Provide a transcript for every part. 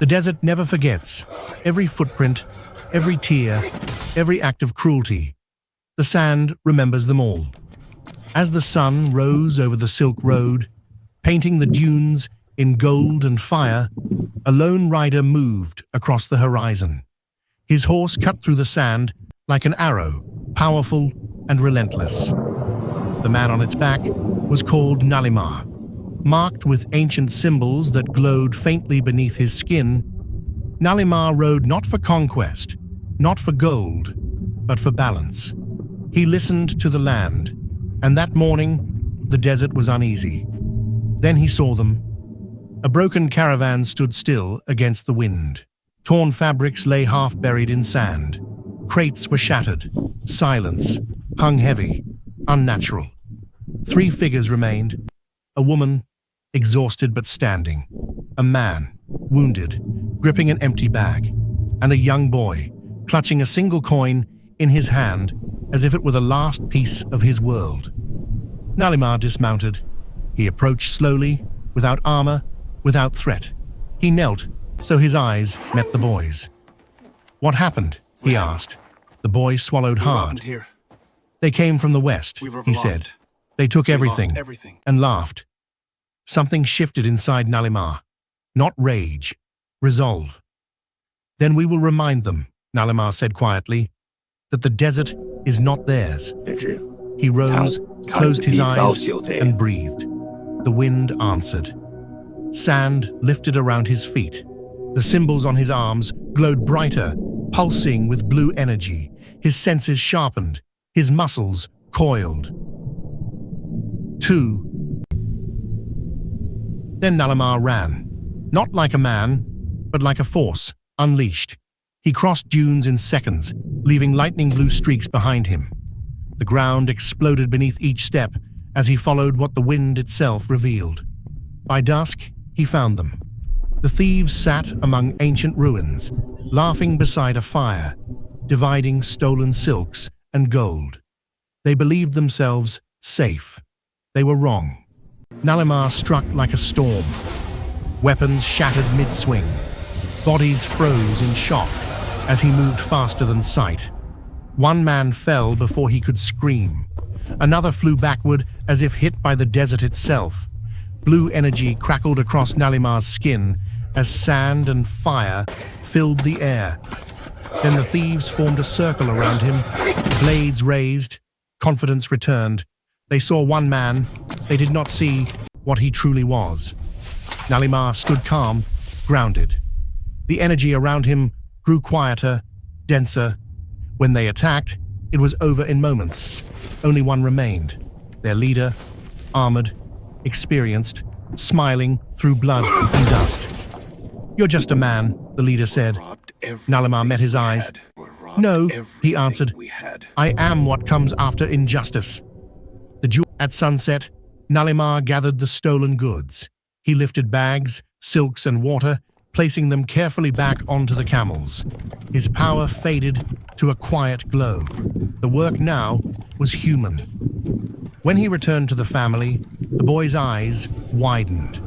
The desert never forgets. Every footprint, every tear, every act of cruelty. The sand remembers them all. As the sun rose over the Silk Road, painting the dunes in gold and fire, a lone rider moved across the horizon. His horse cut through the sand like an arrow, powerful and relentless. The man on its back was called Nalimar. Marked with ancient symbols that glowed faintly beneath his skin, Nalimar rode not for conquest, not for gold, but for balance. He listened to the land, and that morning, the desert was uneasy. Then he saw them. A broken caravan stood still against the wind. Torn fabrics lay half buried in sand. Crates were shattered. Silence hung heavy, unnatural. 3 figures remained. A woman, exhausted but standing. A man, wounded, gripping an empty bag. And a young boy, clutching a single coin in his hand as if it were the last piece of his world. Nalimar dismounted. He approached slowly, without armor, without threat. He knelt, so his eyes met the boy's. "What happened?" he asked. The boy swallowed hard. "They came from the west," he said. "They took everything and laughed." Something shifted inside Nalimar. Not rage, resolve. "Then we will remind them," Nalimar said quietly, "that the desert is not theirs." He rose, closed his eyes, and breathed. The wind answered. Sand lifted around his feet. The symbols on his arms glowed brighter, pulsing with blue energy. His senses sharpened, his muscles coiled. 2. Then Nalimar ran, not like a man, but like a force, unleashed. He crossed dunes in seconds, leaving lightning blue streaks behind him. The ground exploded beneath each step as he followed what the wind itself revealed. By dusk, he found them. The thieves sat among ancient ruins, laughing beside a fire, dividing stolen silks and gold. They believed themselves safe. They were wrong. Nalimar struck like a storm. Weapons shattered mid-swing. Bodies froze in shock as he moved faster than sight. One man fell before he could scream. Another flew backward as if hit by the desert itself. Blue energy crackled across Nalimar's skin as sand and fire filled the air. Then the thieves formed a circle around him, blades raised, confidence returned. They saw one man. They did not see what he truly was. Nalimar stood calm, grounded. The energy around him grew quieter, denser. When they attacked, it was over in moments. Only one remained, their leader, armored, experienced, smiling through blood and dust. "You're just a man," the leader said. Nalimar met his eyes. "No," he answered. "I am what comes after injustice." At sunset, Nalimar gathered the stolen goods. He lifted bags, silks, and water, placing them carefully back onto the camels. His power faded to a quiet glow. The work now was human. When he returned to the family, the boy's eyes widened.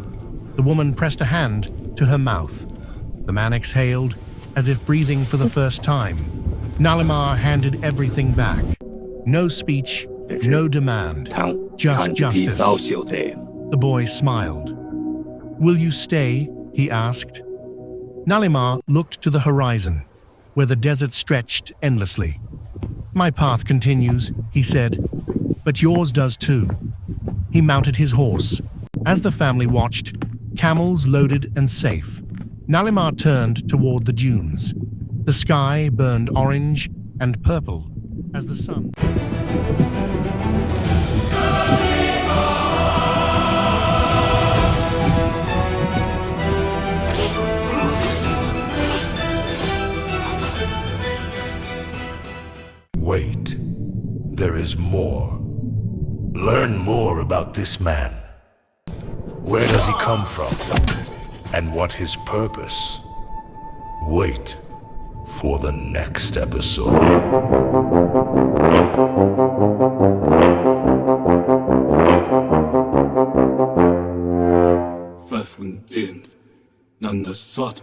The woman pressed a hand to her mouth. The man exhaled, as if breathing for the first time. Nalimar handed everything back. No speech, no demand, just justice. The boy smiled. "Will you stay?" he asked. Nalimar looked to the horizon, where the desert stretched endlessly. "My path continues," he said, "but yours does too." He mounted his horse. As the family watched, camels loaded and safe, Nalimar turned toward the dunes. The sky burned orange and purple as the sun. Wait, there is more. Learn more about this man. Where does he come from? And what his purpose? Wait for the next episode. None the sought